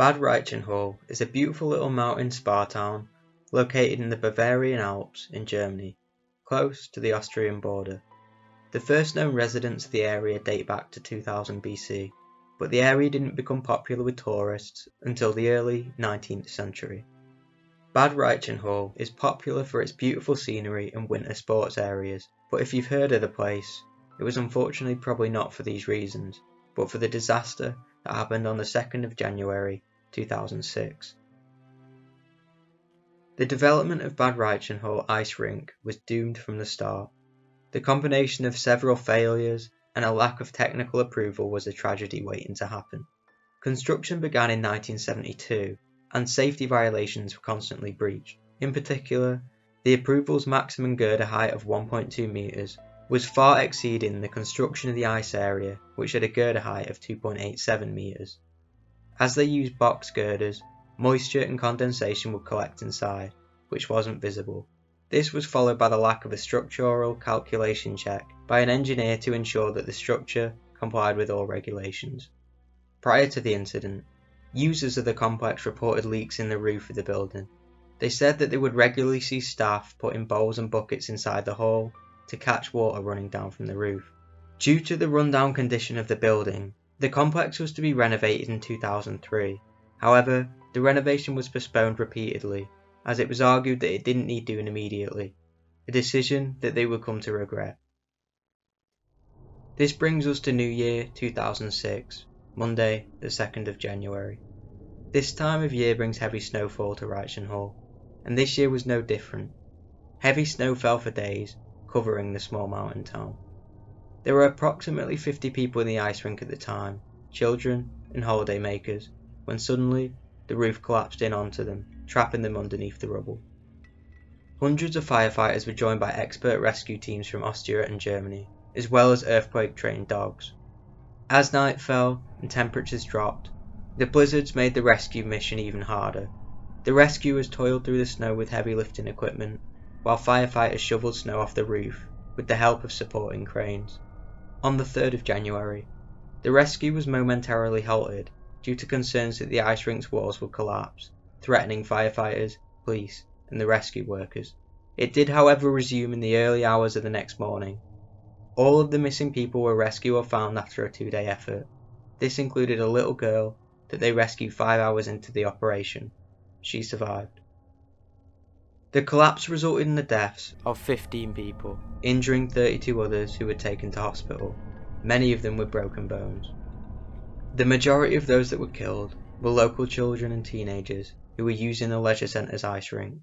Bad Reichenhall is a beautiful little mountain spa town located in the Bavarian Alps in Germany, close to the Austrian border. The first known residents of the area date back to 2000 BC, but the area didn't become popular with tourists until the early 19th century. Bad Reichenhall is popular for its beautiful scenery and winter sports areas, but if you've heard of the place, it was unfortunately probably not for these reasons, but for the disaster that happened on the 2nd of January 2006. The development of Bad Reichenhall ice rink was doomed from the start. The combination of several failures and a lack of technical approval was a tragedy waiting to happen. Construction began in 1972, and safety violations were constantly breached. In particular, the approval's maximum girder height of 1.2 metres was far exceeding the construction of the ice area, which had a girder height of 2.87 metres. As they used box girders, moisture and condensation would collect inside, which wasn't visible. This was followed by the lack of a structural calculation check by an engineer to ensure that the structure complied with all regulations. Prior to the incident, users of the complex reported leaks in the roof of the building. They said that they would regularly see staff putting bowls and buckets inside the hall to catch water running down from the roof. Due to the rundown condition of the building, the complex was to be renovated in 2003. However, the renovation was postponed repeatedly, as it was argued that it didn't need doing immediately, a decision that they would come to regret. This brings us to New Year 2006, Monday the 2nd of January. This time of year brings heavy snowfall to Rechinhall, and this year was no different. Heavy snow fell for days, covering the small mountain town. There were approximately 50 people in the ice rink at the time, children and holiday makers, when suddenly the roof collapsed in onto them, trapping them underneath the rubble. Hundreds of firefighters were joined by expert rescue teams from Austria and Germany, as well as earthquake-trained dogs. As night fell and temperatures dropped, the blizzards made the rescue mission even harder. The rescuers toiled through the snow with heavy lifting equipment, while firefighters shoveled snow off the roof with the help of supporting cranes. On the 3rd of January, the rescue was momentarily halted due to concerns that the ice rink's walls would collapse, threatening firefighters, police, and the rescue workers. It did, however, resume in the early hours of the next morning. All of the missing people were rescued or found after a 2-day effort. This included a little girl that they rescued 5 hours into the operation. She survived. The collapse resulted in the deaths of 15 people, injuring 32 others who were taken to hospital, many of them with broken bones. The majority of those that were killed were local children and teenagers who were using the leisure centre's ice rink.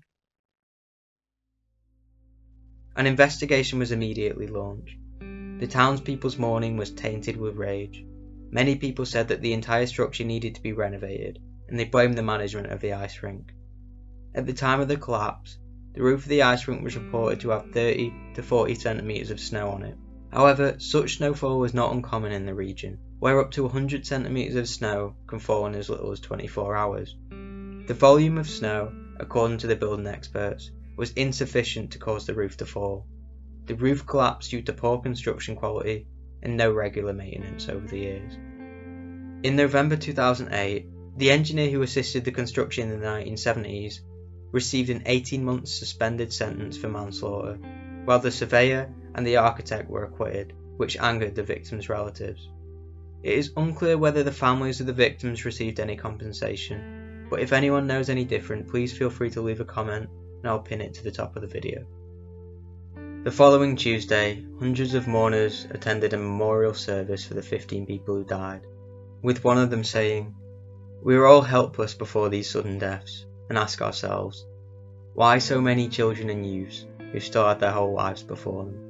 An investigation was immediately launched. The townspeople's mourning was tainted with rage. Many people said that the entire structure needed to be renovated, and they blamed the management of the ice rink. At the time of the collapse, the roof of the ice rink was reported to have 30 to 40 centimetres of snow on it. However, such snowfall was not uncommon in the region, where up to 100 centimetres of snow can fall in as little as 24 hours. The volume of snow, according to the building experts, was insufficient to cause the roof to fall. The roof collapsed due to poor construction quality and no regular maintenance over the years. In November 2008, the engineer who assisted the construction in the 1970s received an 18-month suspended sentence for manslaughter, while the surveyor and the architect were acquitted, which angered the victims' relatives. It is unclear whether the families of the victims received any compensation, but if anyone knows any different, please feel free to leave a comment and I'll pin it to the top of the video. The following Tuesday, hundreds of mourners attended a memorial service for the 15 people who died, with one of them saying, "We are all helpless before these sudden deaths, and ask ourselves, why so many children and youths who still had their whole lives before them?"